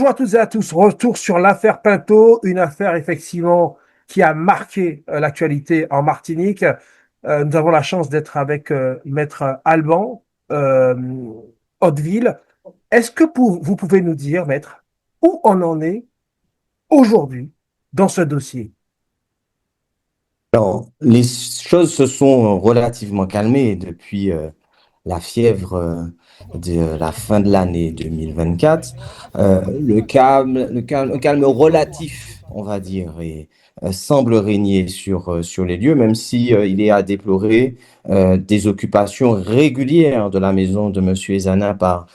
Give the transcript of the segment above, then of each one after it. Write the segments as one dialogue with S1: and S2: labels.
S1: Bonjour à toutes et à tous. Retour sur l'affaire Pinto, une affaire effectivement qui a marqué l'actualité en Martinique. Nous avons la chance d'être avec Maître Alban euh, Hauteville. Est-ce que vous pouvez nous dire, Maître, où on en est aujourd'hui dans ce dossier?
S2: Alors, les choses se sont relativement calmées depuis la fièvre de la fin de l'année 2024. Le calme relatif, on va dire, semble régner sur les lieux, même si il est à déplorer des occupations régulières de la maison de Monsieur Ezana par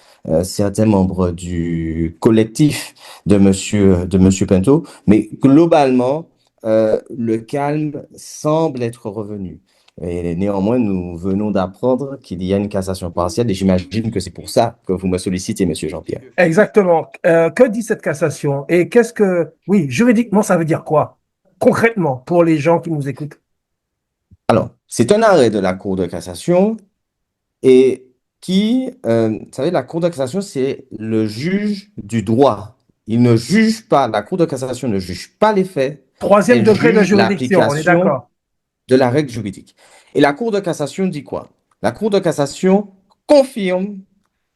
S2: certains membres du collectif de Monsieur Pinto. Mais globalement, le calme semble être revenu. Et néanmoins, nous venons d'apprendre qu'il y a une cassation partielle et j'imagine que c'est pour ça que vous me sollicitez, Monsieur Jean-Pierre.
S1: Exactement. Que dit cette cassation? Et qu'est-ce que... Oui, juridiquement, ça veut dire quoi? Concrètement, pour les gens qui nous écoutent.
S2: Alors, c'est un arrêt de la Cour de cassation et vous savez, la Cour de cassation, c'est le juge du droit. Il ne juge pas, la Cour de cassation ne juge pas les faits,
S1: Troisième
S2: elle
S1: degré de
S2: juge
S1: juridiction, on est
S2: l'application
S1: d'accord.
S2: de la règle juridique. Et la Cour de cassation dit quoi? La Cour de cassation confirme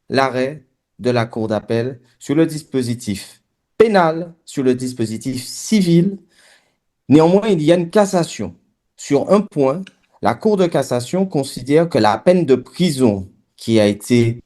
S2: l'arrêt de la Cour d'appel sur le dispositif pénal, sur le dispositif civil. Néanmoins, il y a une cassation. Sur un point, la Cour de cassation considère que la peine de prison qui a été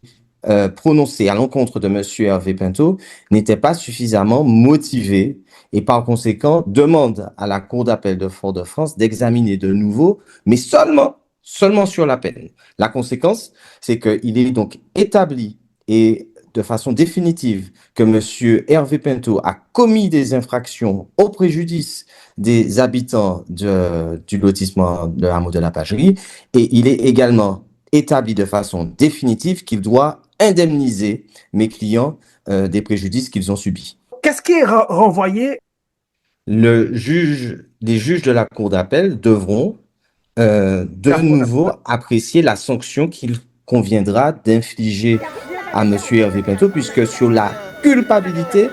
S2: prononcée à l'encontre de M. Hervé Pinto n'était pas suffisamment motivée et par conséquent demande à la Cour d'appel de Fort-de-France d'examiner de nouveau, mais seulement sur la peine. La conséquence, c'est qu'il est donc établi et de façon définitive que M. Hervé Pinto a commis des infractions au préjudice des habitants du lotissement de hameau de la Pagerie et il est également établi de façon définitive qu'il doit indemniser mes clients des préjudices qu'ils ont subis.
S1: Qu'est-ce qui est renvoyé?
S2: Les juges de la Cour d'appel devront de
S1: La Cour
S2: nouveau apprécier la sanction qu'il conviendra d'infliger à M. Hervé Pinto, puisque sur la culpabilité,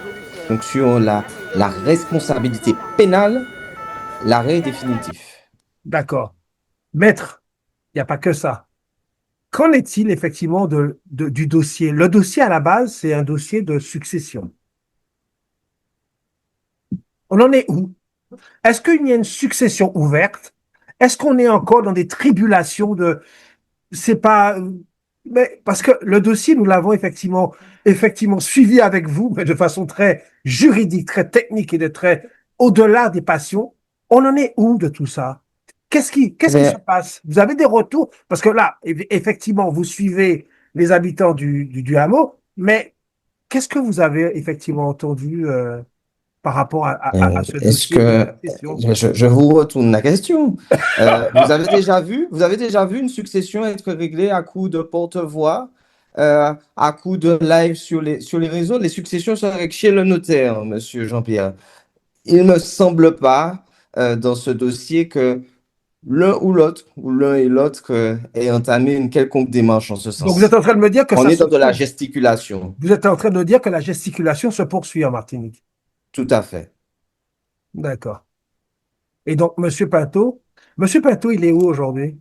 S2: donc sur la responsabilité pénale, l'arrêt est définitif.
S1: D'accord. Maître, il n'y a pas que ça. Qu'en est-il effectivement du dossier? Le dossier à la base, c'est un dossier de succession. On en est où? Est-ce qu'il y a une succession ouverte? Est-ce qu'on est encore dans des tribulations de... C'est pas... Mais parce que le dossier, nous l'avons effectivement suivi avec vous, mais de façon très juridique, très technique et de très au-delà des passions. On en est où de tout ça?
S2: Eh
S1: Qu'est-ce qui se
S2: bien,
S1: passe? Vous avez des retours? Parce que là, effectivement, vous suivez les habitants du hameau, mais qu'est-ce que vous avez effectivement entendu par rapport à ce
S2: est-ce
S1: dossier de
S2: que
S1: succession?
S2: je vous retourne la question. Vous avez déjà vu une succession être réglée à coup de porte-voix, à coup de live sur les réseaux? Les successions se règlent chez le notaire, Monsieur Jean-Pierre. Il ne me semble pas dans ce dossier que l'un ou l'autre, ou l'un et l'autre, ait entamé une quelconque démarche en ce
S1: Donc, vous êtes
S2: sens.
S1: en train de me dire que
S2: On
S1: ça
S2: est
S1: se
S2: dans de la
S1: poursuit.
S2: gesticulation.
S1: Vous êtes en train de dire que la gesticulation se poursuit en Martinique.
S2: Tout à fait.
S1: D'accord. Et donc, Monsieur Pinto, il est où aujourd'hui?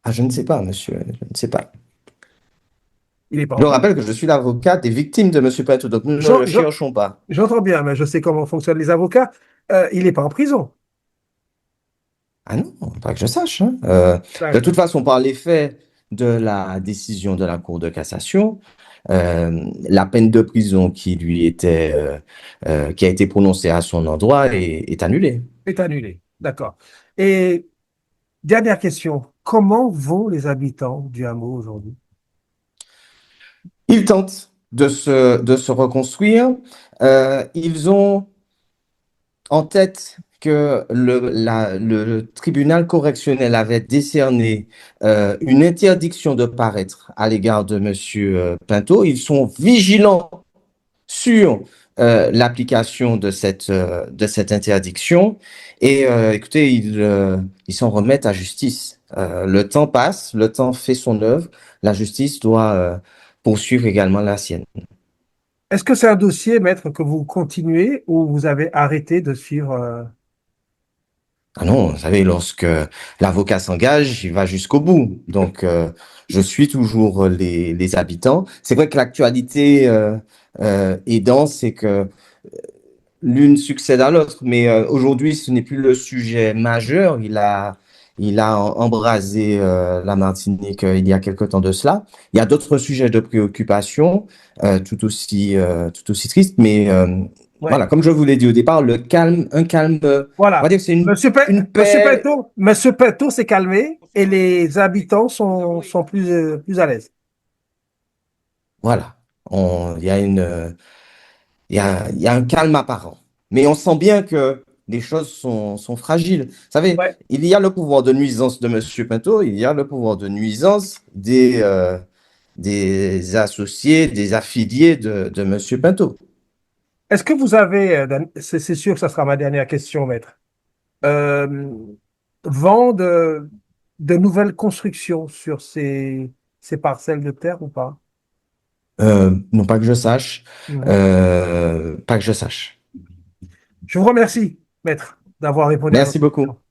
S2: Ah, je ne sais pas, monsieur, je ne sais pas.
S1: Il n'est pas
S2: Je
S1: en prison.
S2: rappelle que je suis l'avocat des victimes de monsieur Patou, donc nous ne
S1: J'en-
S2: le
S1: j'en-
S2: cherchons pas.
S1: J'entends bien, mais je sais comment fonctionnent les avocats. Il n'est pas en prison.
S2: Ah non, pas que je sache, hein. De toute
S1: D'accord.
S2: façon, par l'effet de la décision de la Cour de cassation, la peine de prison qui a été prononcée à son endroit est annulée.
S1: C'est annulé. D'accord. Et dernière question. Comment vont les habitants du hameau aujourd'hui?
S2: Ils tentent de se reconstruire. Ils ont en tête que le tribunal correctionnel avait décerné une interdiction de paraître à l'égard de Monsieur Pinto. Ils sont vigilants sur l'application de cette interdiction et écoutez, ils s'en remettent à justice. Le temps passe, le temps fait son œuvre, la justice doit poursuivre également la sienne.
S1: Est-ce que c'est un dossier, maître, que vous continuez ou vous avez arrêté de suivre
S2: Ah non, vous savez, lorsque l'avocat s'engage, il va jusqu'au bout. Donc, je suis toujours les habitants. C'est vrai que l'actualité est dense, c'est que l'une succède à l'autre, mais aujourd'hui, ce n'est plus le sujet majeur. Il a embrasé la Martinique il y a quelque temps de cela. Il y a d'autres sujets de préoccupation tout aussi tristes, mais
S1: Ouais.
S2: voilà, comme je vous l'ai dit au départ, le calme, un calme, on va
S1: Voilà.
S2: dire que c'est une paix.
S1: Monsieur Pinto s'est calmé et les habitants sont plus à l'aise.
S2: Voilà, il y a il y a un calme apparent. Mais on sent bien que les choses sont fragiles. Vous savez,
S1: Ouais.
S2: il y a le pouvoir de nuisance de Monsieur Pinto, il y a le pouvoir de nuisance des associés, des affiliés de Monsieur Pinto.
S1: Est-ce que vous avez, c'est sûr que ça sera ma dernière question, maître, euh, vent de nouvelles constructions sur ces parcelles de terre ou pas?
S2: Non pas que je sache,
S1: Mhm.
S2: pas que je sache.
S1: Je vous remercie, maître, d'avoir répondu à nos
S2: Merci beaucoup.
S1: questions.